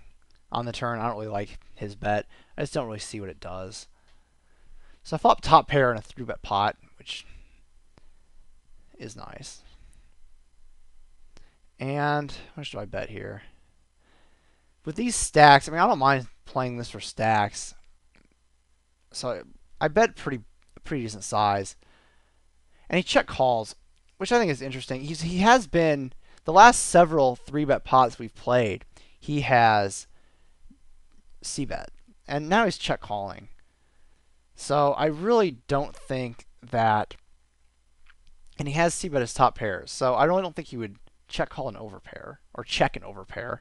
on the turn. I don't really like his bet. I just don't really see what it does. So I flop top pair in a 3-bet pot, which is nice. And how much do I bet here? With these stacks, I mean, I don't mind playing this for stacks. So I bet pretty decent size. And he check calls, which I think is interesting. He has been the last several 3-bet pots we've played. He has c-bet, and now he's check calling. So I really don't think that, and he has c-bet as top pairs. So I really don't think he would check call an overpair or check an overpair.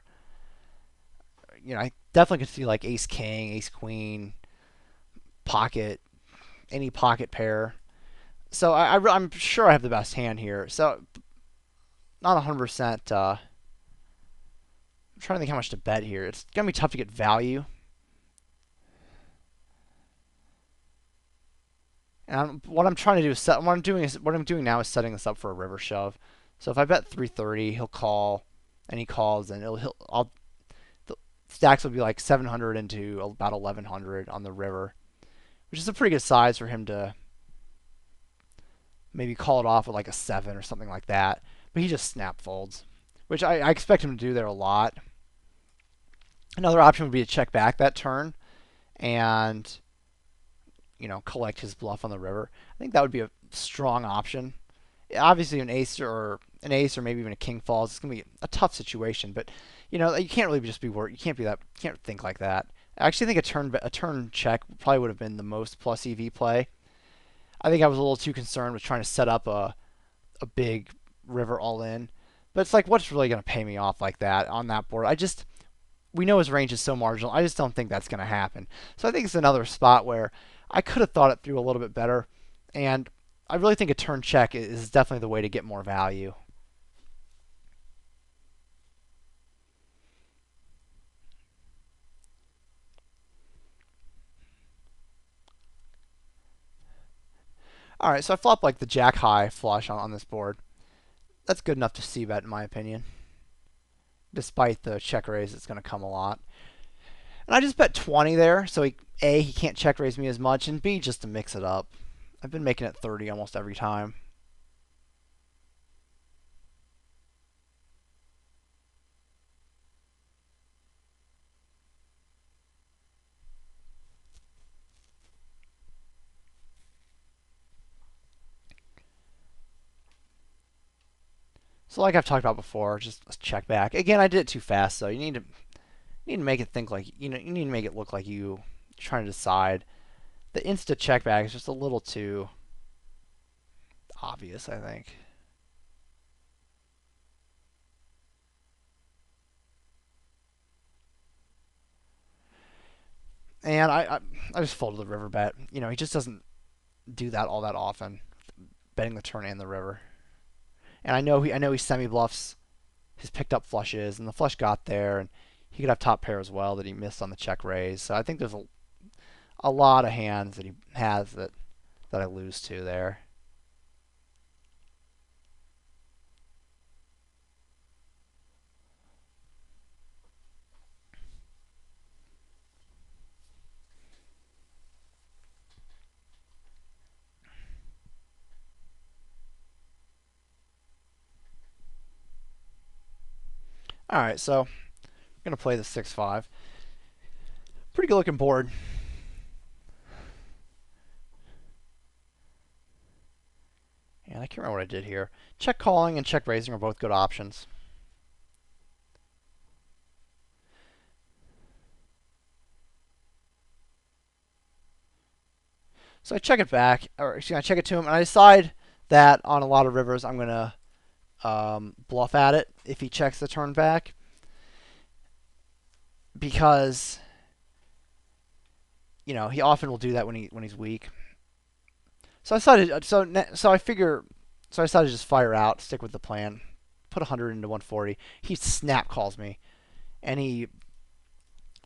I definitely could see like ace king, ace queen, pocket, any pocket pair. So I'm sure I have the best hand here. So not 100%. I'm trying to think how much to bet here. It's gonna be tough to get value. And what I'm trying to do is what I'm doing now is setting this up for a river shove. So if I bet 330, he'll call, and he calls, and the stacks will be like 700 into about 1100 on the river, which is a pretty good size for him to maybe call it off with like a 7 or something like that. But he just snap folds, which I expect him to do there a lot. Another option would be to check back that turn and collect his bluff on the river. I think that would be a strong option. Obviously, an ace or maybe even a king falls. It's gonna be a tough situation, but you can't really just be worried. You can't think like that. I actually think a turn check probably would have been the most plus EV play. I think I was a little too concerned with trying to set up a big river all in. But it's like, what's really going to pay me off like that on that board? We know his range is so marginal. I just don't think that's going to happen. So I think it's another spot where I could have thought it through a little bit better. And I really think a turn check is definitely the way to get more value. All right, so I flop like the jack high flush on this board. That's good enough to c-bet in my opinion. Despite the check raise, it's going to come a lot. And I just bet 20 there, so he can't check raise me as much, and B, just to mix it up. I've been making it 30 almost every time. So like I've talked about before, just a check back. Again, I did it too fast, so you need to make it think like you need to make it look like you're trying to decide. The insta check back is just a little too obvious, I think. And I just folded the river bet. He just doesn't do that all that often, betting the turn and the river. And I know he semi bluffs his picked up flushes, and the flush got there, and he could have top pair as well that he missed on the check raise. So I think there's a lot of hands that he has that I lose to there. All right, so I'm gonna play the 6-5. Pretty good looking board. And I can't remember what I did here. Check calling and check raising are both good options. So I check it back, or excuse me, I check it to him, and I decide that on a lot of rivers I'm gonna bluff at it if he checks the turn back, because he often will do that when he's weak. So I decided so I decided to just fire out, stick with the plan, put 100 into 140. He snap calls me, and he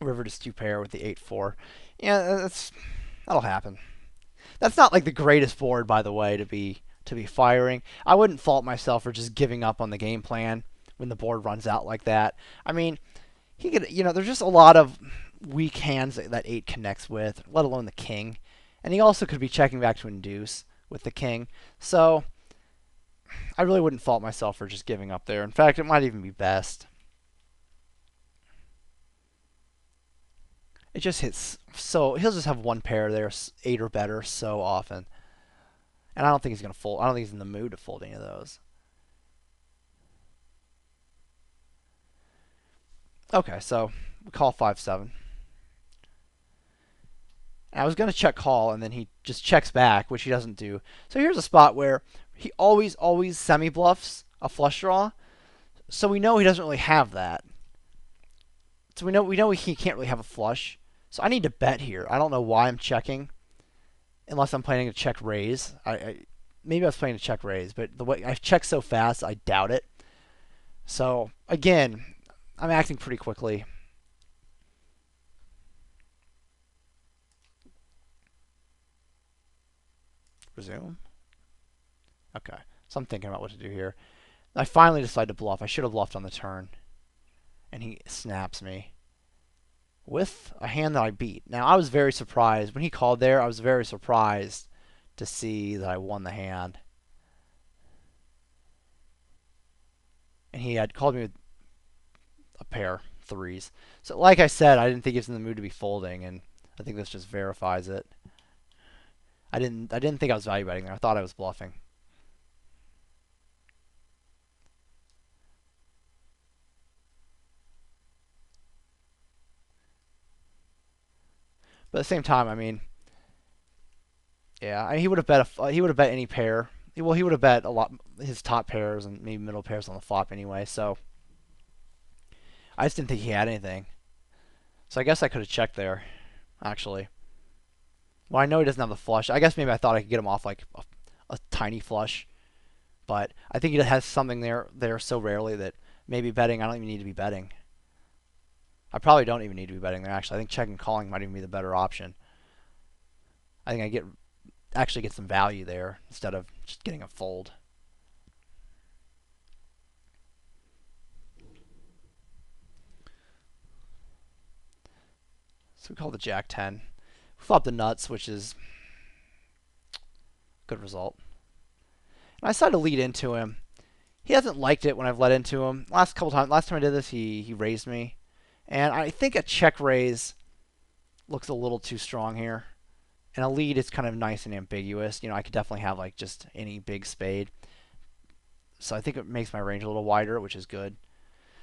river to 2 pair with the 8-4. Yeah, that'll happen. That's not like the greatest board, by the way, to be firing. I wouldn't fault myself for just giving up on the game plan when the board runs out like that. I mean, he could, there's just a lot of weak hands that 8 connects with, let alone the king. And he also could be checking back to induce with the king. So I really wouldn't fault myself for just giving up there. In fact, it might even be best. It just hits so he'll just have 1 pair there, 8 or better, so often. And I don't think he's gonna fold. I don't think he's in the mood to fold any of those. Okay, so we call 5-7. And I was gonna check call, and then he just checks back, which he doesn't do. So here's a spot where he always semi bluffs a flush draw. So we know he doesn't really have that. So we know he can't really have a flush. So I need to bet here. I don't know why I'm checking, unless I'm planning to check raise. Maybe I was planning to check raise, but the way I've checked so fast, I doubt it. So again, I'm acting pretty quickly. Resume. Okay, so I'm thinking about what to do here. I finally decide to bluff. I should have bluffed on the turn, and he snaps me with a hand that I beat. Now, I was very surprised. When he called there, I was very surprised to see that I won the hand. And he had called me with a pair, 3s. So like I said, I didn't think he was in the mood to be folding, and I think this just verifies it. I didn't think I was value betting there. I thought I was bluffing. But at the same time, I mean, yeah, he would have bet any pair. Well, he would have bet a lot his top pairs and maybe middle pairs on the flop anyway. So I just didn't think he had anything. So I guess I could have checked there, actually. Well, I know he doesn't have the flush. I guess maybe I thought I could get him off like a tiny flush, but I think he has something there so rarely that maybe betting. I don't even need to be betting. I probably don't even need to be betting there. Actually, I think checking calling might even be the better option. I think I actually get some value there instead of just getting a fold. So we call the Jack 10. We flop the nuts, which is a good result. And I decided to lead into him. He hasn't liked it when I've led into him. Last time I did this, he raised me. And I think a check raise looks a little too strong here. And a lead is kind of nice and ambiguous. I could definitely have like just any big spade. So I think it makes my range a little wider, which is good.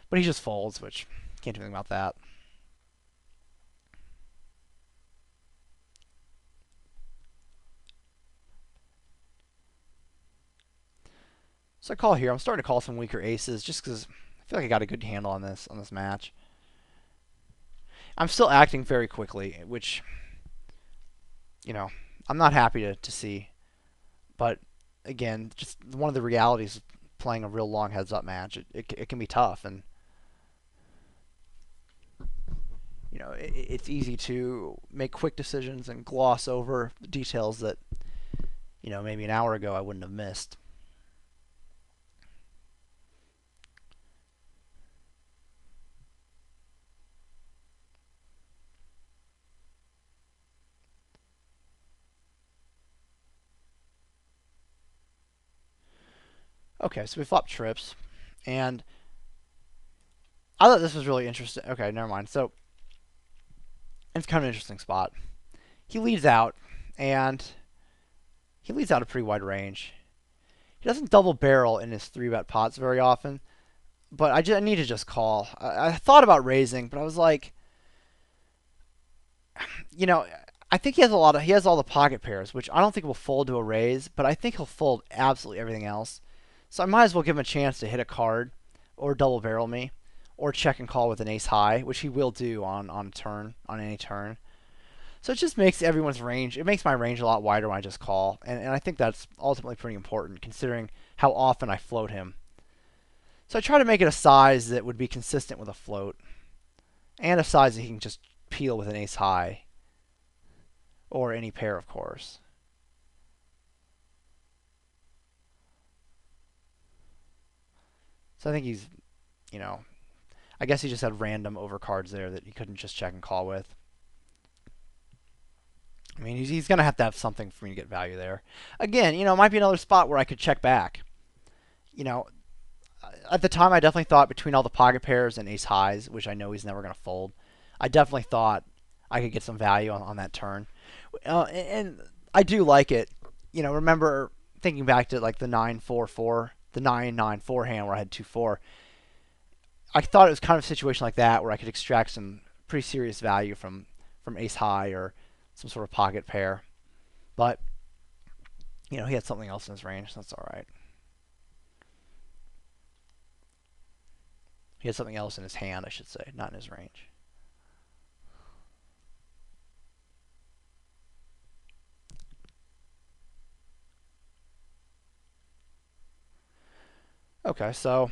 But he just folds, which can't do anything about that. So I call here. I'm starting to call some weaker aces just because I feel like I got a good handle on this match. I'm still acting very quickly, which, you know, I'm not happy to see. But again, just one of the realities of playing a real long heads-up match. It can be tough, and it's easy to make quick decisions and gloss over details that maybe an hour ago I wouldn't have missed. Okay, so we flop trips, and I thought this was really interesting. Okay, never mind. So it's kind of an interesting spot. He leads out, and he leads out a pretty wide range. He doesn't double barrel in his 3-bet pots very often, but I need to just call. I thought about raising, but I was like, you know, I think he has all the pocket pairs, which I don't think will fold to a raise, but I think he'll fold absolutely everything else. So I might as well give him a chance to hit a card, or double barrel me, or check and call with an ace high, which he will do on any turn. So it just makes everyone's range. It makes my range a lot wider when I just call, and I think that's ultimately pretty important considering how often I float him. So I try to make it a size that would be consistent with a float, and a size that he can just peel with an ace high, or any pair, of course. So I think he's, I guess he just had random overcards there that he couldn't just check and call with. I mean, he's going to have something for me to get value there. Again, it might be another spot where I could check back. At the time, I definitely thought between all the pocket pairs and ace highs, which I know he's never going to fold, I definitely thought I could get some value on that turn. And I do like it. Remember thinking back to like the 9-4-4, the 9-9-4 hand where I had 2-4. I thought it was kind of a situation like that where I could extract some pretty serious value from ace high or some sort of pocket pair. But, he had something else in his range, so that's all right. He had something else in his hand, I should say, not in his range. Okay, so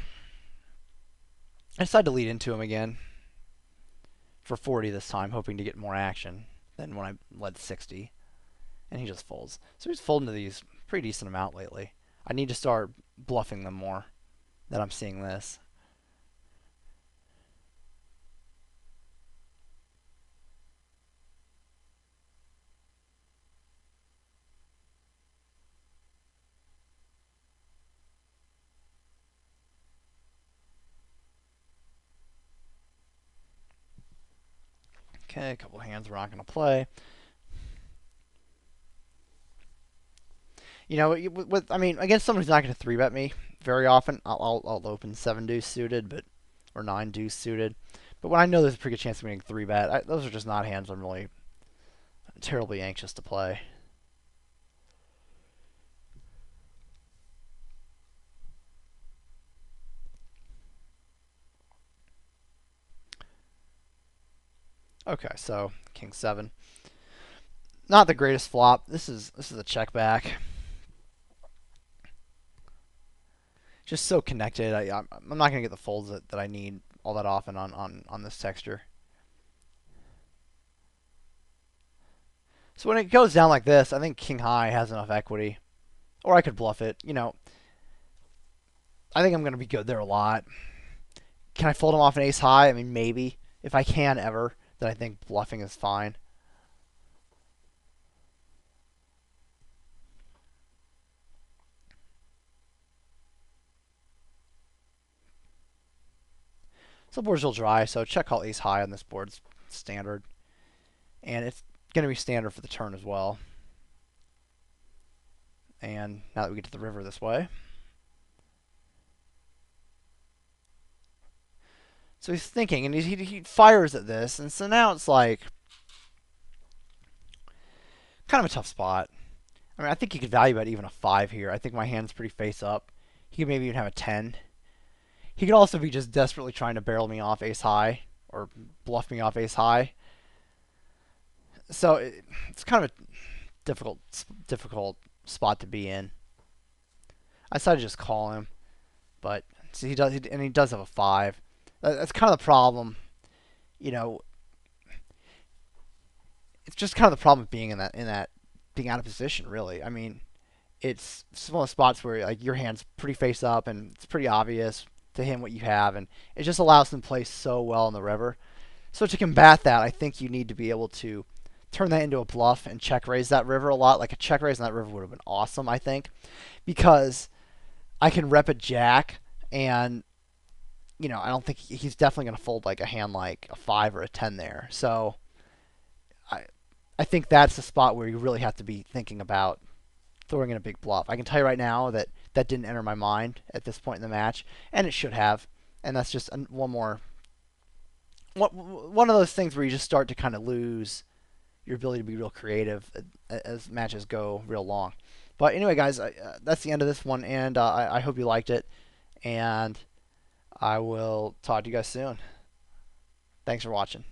I decided to lead into him again for 40 this time, hoping to get more action than when I led 60. And he just folds. So he's folding to these pretty decent amount lately. I need to start bluffing them more that I'm seeing this. Okay, a couple hands we're not going to play. Against someone who's not going to 3-bet me very often, I'll open 7 deuce suited, or 9 deuce suited. But when I know there's a pretty good chance of getting 3-bet, those are just not hands I'm really terribly anxious to play. Okay, so king 7. Not the greatest flop. This is a check back. Just so connected. I'm not going to get the folds that I need all that often on this texture. So when it goes down like this, I think king high has enough equity. Or I could bluff it. I think I'm going to be good there a lot. Can I fold him off an ace high? I mean, maybe. If I can ever, then I think bluffing is fine. So the board's real dry, so check call ace high on this board's standard. And it's going to be standard for the turn as well. And now that we get to the river this way. So he's thinking, and he fires at this, and so now it's like kind of a tough spot. I mean, I think he could value bet even a 5 here. I think my hand's pretty face up. He could maybe even have a 10. He could also be just desperately trying to barrel me off ace high or bluff me off ace high. So it's kind of a difficult spot to be in. I decided to just call him, but see, he does have a 5. That's kind of the problem. You know, it's just kind of the problem of being in that being out of position. Really, I mean, it's one of the spots where like your hand's pretty face up and it's pretty obvious to him what you have, and it just allows him to play so well in the river. So to combat that, I think you need to be able to turn that into a bluff and check raise that river a lot. Like a check raise on that river would have been awesome, I think, because I can rep a jack, and I don't think he's definitely going to fold like a hand like a 5 or a 10 there. So I I think that's the spot where you really have to be thinking about throwing in a big bluff. I can tell you right now that that didn't enter my mind at this point in the match, and it should have. And that's just one of those things where you just start to kind of lose your ability to be real creative as matches go real long. But anyway, guys, that's the end of this one, and I hope you liked it, and I will talk to you guys soon. Thanks for watching.